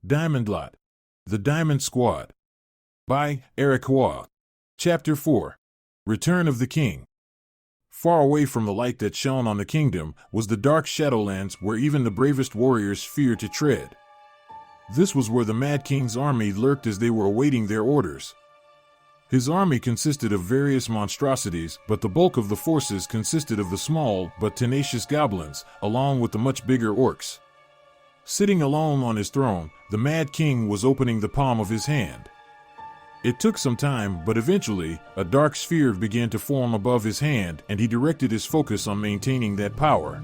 Diamondlot, The Diamond Squad. By Eric Waugh. Chapter 4. Return of the King. Far away from the light that shone on the kingdom was the dark Shadowlands where even the bravest warriors feared to tread. This was where the Mad King's army lurked as they were awaiting their orders. His army consisted of various monstrosities, but the bulk of the forces consisted of the small but tenacious goblins, along with the much bigger orcs. Sitting alone on his throne, the Mad King was opening the palm of his hand. It took some time, but eventually, a dark sphere began to form above his hand, and he directed his focus on maintaining that power.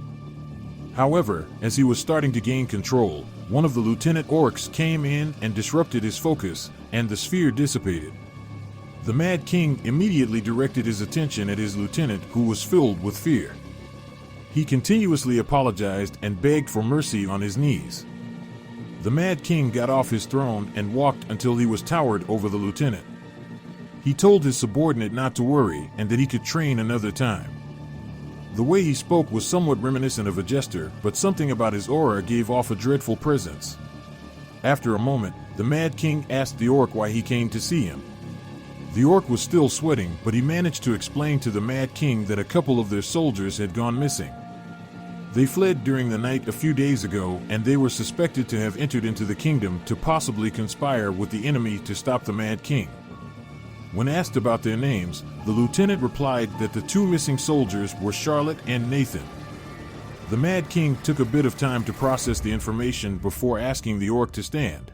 However, as he was starting to gain control, one of the lieutenant orcs came in and disrupted his focus, and the sphere dissipated. The Mad King immediately directed his attention at his lieutenant, who was filled with fear. He continuously apologized and begged for mercy on his knees. The Mad King got off his throne and walked until he was towered over the lieutenant. He told his subordinate not to worry and that he could train another time. The way he spoke was somewhat reminiscent of a jester, but something about his aura gave off a dreadful presence. After a moment, the Mad King asked the orc why he came to see him. The orc was still sweating, but he managed to explain to the Mad King that a couple of their soldiers had gone missing. They fled during the night a few days ago, and they were suspected to have entered into the kingdom to possibly conspire with the enemy to stop the Mad King. When asked about their names, the lieutenant replied that the two missing soldiers were Charlotte and Nathan. The Mad King took a bit of time to process the information before asking the orc to stand.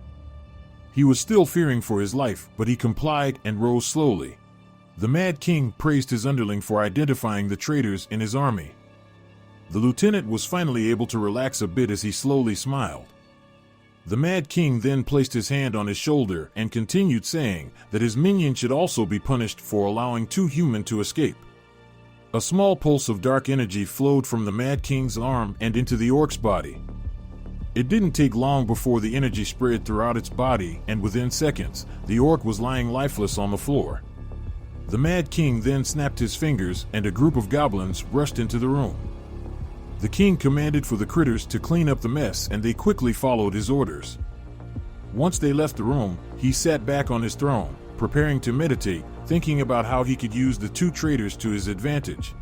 He was still fearing for his life, but he complied and rose slowly. The Mad King praised his underling for identifying the traitors in his army. The lieutenant was finally able to relax a bit as he slowly smiled. The Mad King then placed his hand on his shoulder and continued saying that his minion should also be punished for allowing two humans to escape. A small pulse of dark energy flowed from the Mad King's arm and into the orc's body. It didn't take long before the energy spread throughout its body, and within seconds, the orc was lying lifeless on the floor. The Mad King then snapped his fingers, and a group of goblins rushed into the room. The king commanded for the critters to clean up the mess, and they quickly followed his orders. Once they left the room, he sat back on his throne, preparing to meditate, thinking about how he could use the two traitors to his advantage.